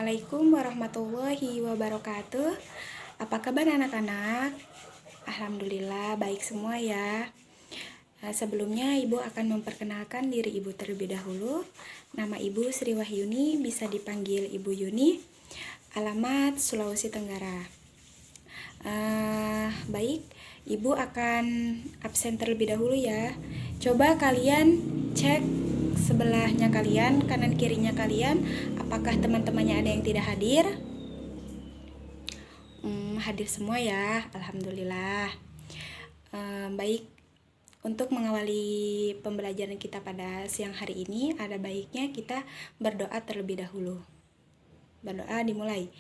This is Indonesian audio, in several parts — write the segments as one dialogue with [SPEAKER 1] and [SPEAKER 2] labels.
[SPEAKER 1] Assalamualaikum warahmatullahi wabarakatuh. Apa kabar anak-anak? Alhamdulillah baik semua ya. Sebelumnya Ibu akan memperkenalkan diri Ibu terlebih dahulu. Nama Ibu Sri Wahyuni, bisa dipanggil Ibu Yuni. Alamat Sulawesi Tenggara. Baik, Ibu akan absen terlebih dahulu ya. Coba kalian cek sebelahnya kalian, kanan kirinya kalian, apakah teman-temannya ada yang tidak hadir? Hadir semua ya, alhamdulillah. Baik, untuk mengawali pembelajaran kita pada siang hari ini, ada baiknya kita berdoa terlebih dahulu. Berdoa dimulai.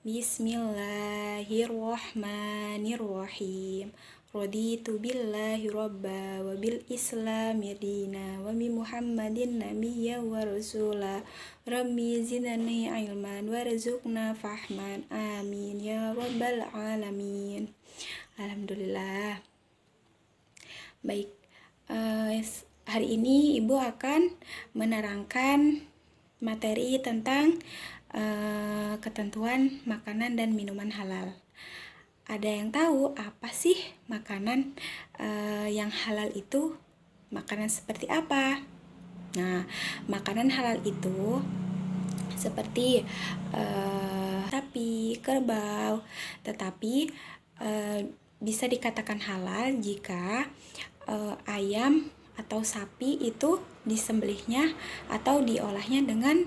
[SPEAKER 1] Bismillahirrahmanirrahim. Raditu billahi robba wa bil islami dina wa bi muhammadin nabiyya wa rasula rabbi zidni ilman warzuqna fahman amin ya rabbal alamin. Alhamdulillah. Baik, hari ini Ibu akan menerangkan materi tentang ketentuan makanan dan minuman halal. Ada yang tahu apa sih makanan yang halal itu? Makanan seperti apa? Nah, makanan halal itu seperti sapi, kerbau, tetapi bisa dikatakan halal jika ayam atau sapi itu disembelihnya atau diolahnya dengan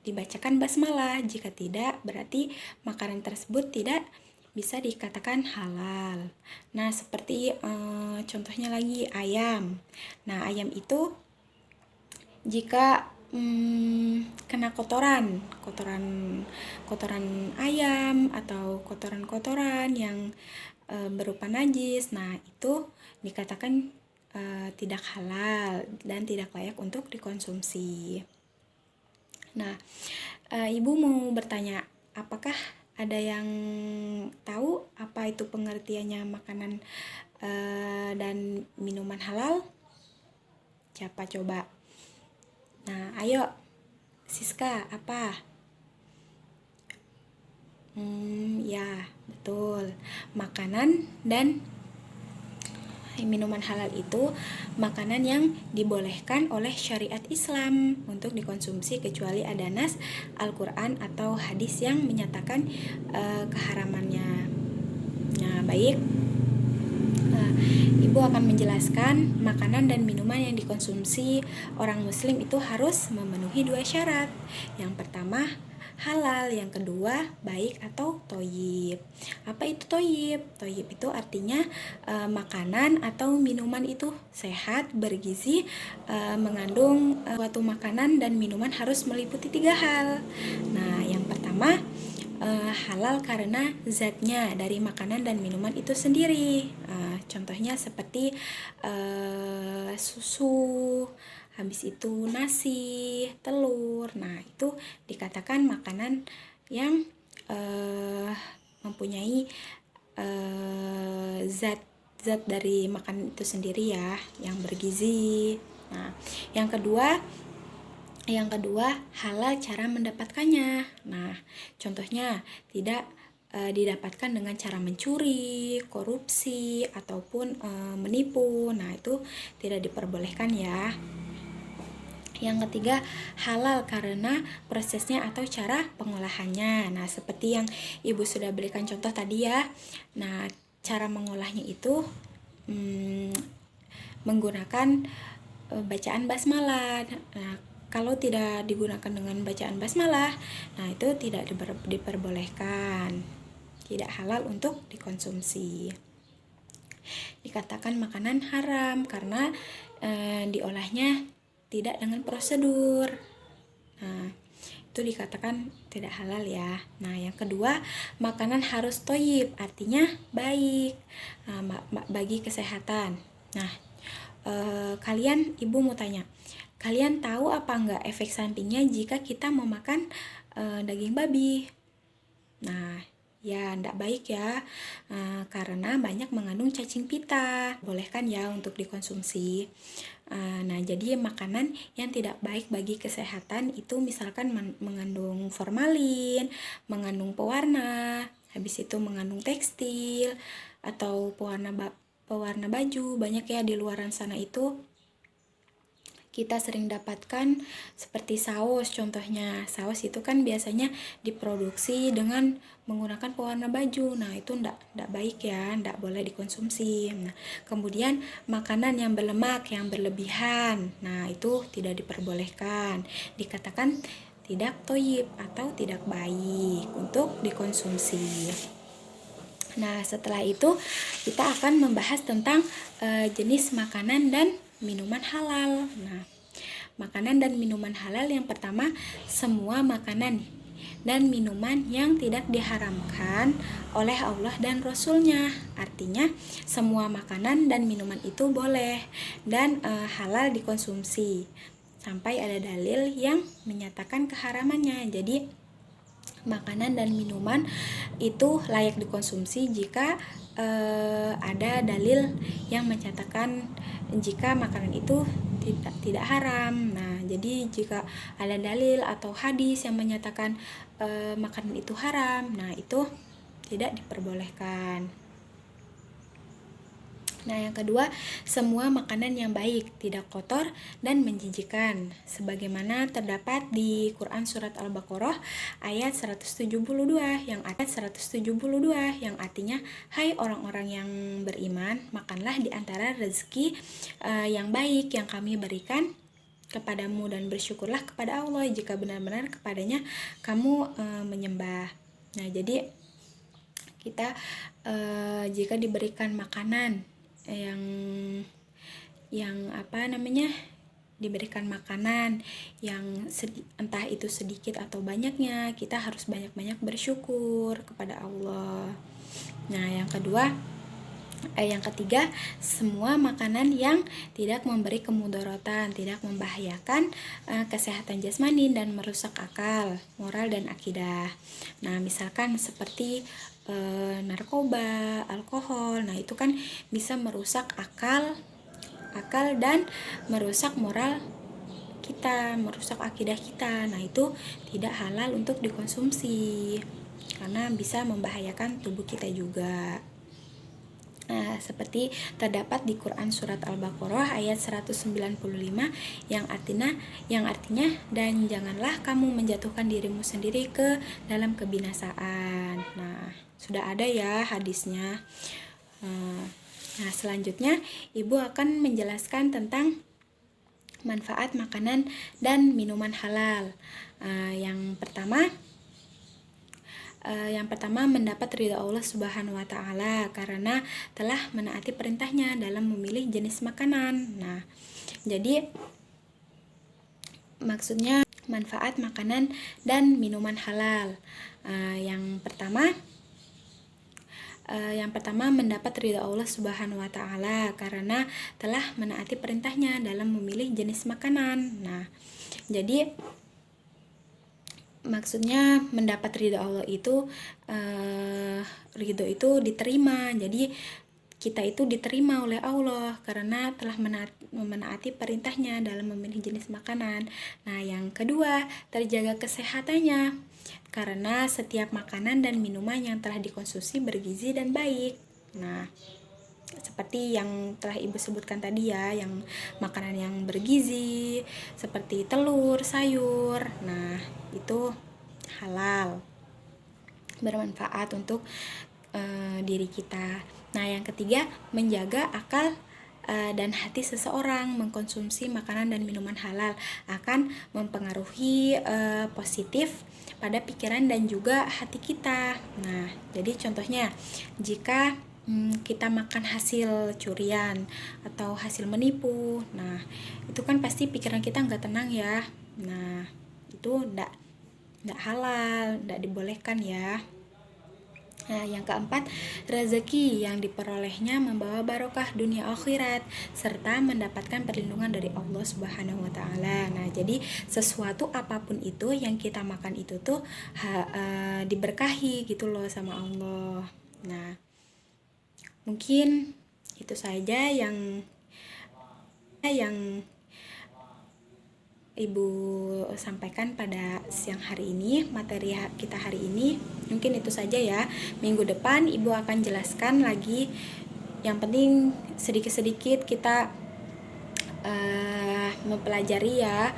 [SPEAKER 1] dibacakan basmalah. Jika tidak, berarti makanan tersebut tidak bisa dikatakan halal. Nah, seperti contohnya lagi ayam. Nah, ayam itu jika kena kotoran ayam atau kotoran-kotoran yang berupa najis, nah itu dikatakan tidak halal dan tidak layak untuk dikonsumsi. Nah, Ibu mau bertanya, apakah ada yang tahu apa itu pengertiannya makanan dan minuman halal? Siapa coba? Nah, ayo, Siska, apa? Ya, betul. Makanan dan minuman halal itu makanan yang dibolehkan oleh syariat Islam untuk dikonsumsi kecuali ada nas Al-Quran atau hadis yang menyatakan keharamannya. Nah, baik, Ibu akan menjelaskan makanan dan minuman yang dikonsumsi orang muslim itu harus memenuhi 2 syarat. Yang pertama, halal, yang kedua baik atau thoyyib. Apa itu thoyyib? Thoyyib itu artinya makanan atau minuman itu sehat, bergizi, mengandung suatu makanan dan minuman harus meliputi 3 hal. Nah, yang pertama halal karena zatnya dari makanan dan minuman itu sendiri. Contohnya seperti susu, habis itu nasi, telur. Nah, itu dikatakan makanan yang mempunyai zat dari makanan itu sendiri ya, yang bergizi. Nah, yang kedua halal cara mendapatkannya. Nah, contohnya tidak didapatkan dengan cara mencuri, korupsi, ataupun menipu. Nah, itu tidak diperbolehkan ya. Yang ketiga, halal karena prosesnya atau cara pengolahannya. Nah, seperti yang Ibu sudah berikan contoh tadi ya. Nah, cara mengolahnya itu menggunakan bacaan basmalah. Nah, kalau tidak digunakan dengan bacaan basmalah, nah itu tidak diperbolehkan. Tidak halal untuk dikonsumsi. Dikatakan makanan haram karena diolahnya tidak dengan prosedur. Nah, itu dikatakan tidak halal ya. Nah, yang kedua, makanan harus thoyyib, artinya baik bagi kesehatan. Nah, kalian, Ibu mau tanya, kalian tahu apa enggak efek sampingnya jika kita memakan daging babi? Nah, Ya, tidak baik ya, karena banyak mengandung cacing pita. Bolehkan ya untuk dikonsumsi. Nah, jadi makanan yang tidak baik bagi kesehatan itu misalkan mengandung formalin, mengandung pewarna, habis itu mengandung tekstil, atau pewarna baju. Banyak ya di luaran sana itu kita sering dapatkan seperti saus. Contohnya saus itu kan biasanya diproduksi dengan menggunakan pewarna baju. Nah, itu ndak baik ya, ndak boleh dikonsumsi. Nah, kemudian makanan yang berlemak yang berlebihan, nah itu tidak diperbolehkan, dikatakan tidak toyib atau tidak baik untuk dikonsumsi. Nah, setelah itu kita akan membahas tentang jenis makanan dan minuman halal. Nah, makanan dan minuman halal yang pertama, semua makanan dan minuman yang tidak diharamkan oleh Allah dan Rasul-Nya. Artinya, semua makanan dan minuman itu boleh dan halal dikonsumsi sampai ada dalil yang menyatakan keharamannya. Jadi, makanan dan minuman itu layak dikonsumsi jika ada dalil yang menyatakan jika makanan itu tidak haram. Nah, jadi jika ada dalil atau hadis yang menyatakan makanan itu haram, nah itu tidak diperbolehkan. Nah, yang kedua, semua makanan yang baik, tidak kotor dan menjijikan, sebagaimana terdapat di Quran surat Al-Baqarah ayat 172 yang artinya, hai orang-orang yang beriman, makanlah di antara rezeki yang baik yang kami berikan kepadamu dan bersyukurlah kepada Allah jika benar-benar kepadanya kamu menyembah. Nah, jadi kita jika diberikan makanan diberikan makanan yang entah itu sedikit atau banyaknya, kita harus banyak-banyak bersyukur kepada Allah. Nah, yang ketiga, semua makanan yang tidak memberi kemudaratan, tidak membahayakan kesehatan jasmani dan merusak akal, moral dan akidah. Nah, misalkan seperti narkoba, alkohol, nah itu kan bisa merusak akal dan merusak moral kita, merusak akidah kita. Nah, itu tidak halal untuk dikonsumsi karena bisa membahayakan tubuh kita juga. Nah, seperti terdapat di Quran surat Al-Baqarah ayat 195 yang artinya dan janganlah kamu menjatuhkan dirimu sendiri ke dalam kebinasaan. Nah, sudah ada ya hadisnya. Nah, selanjutnya Ibu akan menjelaskan tentang manfaat makanan dan minuman halal. Yang pertama mendapat ridha Allah Subhanahu wa taala karena telah menaati perintahnya dalam memilih jenis makanan. Nah, jadi maksudnya manfaat makanan dan minuman halal. Yang pertama mendapat ridha Allah Subhanahu wa taala karena telah menaati perintahnya dalam memilih jenis makanan. Nah, jadi maksudnya mendapat ridho Allah itu ridho itu diterima. Jadi kita itu diterima oleh Allah karena telah menaati perintahnya dalam memilih jenis makanan. Nah, yang kedua, terjaga kesehatannya karena setiap makanan dan minuman yang telah dikonsumsi bergizi dan baik. Nah, seperti yang telah Ibu sebutkan tadi ya, yang makanan yang bergizi seperti telur, sayur. Nah, itu halal, bermanfaat untuk diri kita. Nah, yang ketiga, menjaga akal dan hati seseorang. Mengkonsumsi makanan dan minuman halal akan mempengaruhi positif pada pikiran dan juga hati kita. Nah, jadi contohnya jika kita makan hasil curian atau hasil menipu, nah itu kan pasti pikiran kita nggak tenang ya. Nah, itu nggak halal, nggak dibolehkan ya. Nah, yang keempat, rezeki yang diperolehnya membawa barokah dunia akhirat serta mendapatkan perlindungan dari Allah Subhanahu wa taala. Nah, jadi sesuatu apapun itu yang kita makan itu tuh diberkahi gitu loh sama Allah. Nah, mungkin itu saja yang Ibu sampaikan pada siang hari ini. Materi kita hari ini mungkin itu saja ya. Minggu depan Ibu akan jelaskan lagi. Yang penting sedikit-sedikit kita mempelajari ya,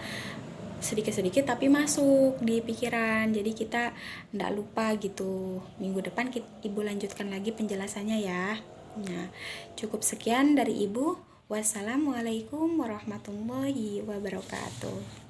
[SPEAKER 1] sedikit-sedikit tapi masuk di pikiran, jadi kita nggak lupa gitu. Minggu depan Ibu lanjutkan lagi penjelasannya ya. Nah, cukup sekian dari Ibu. Wassalamualaikum warahmatullahi wabarakatuh.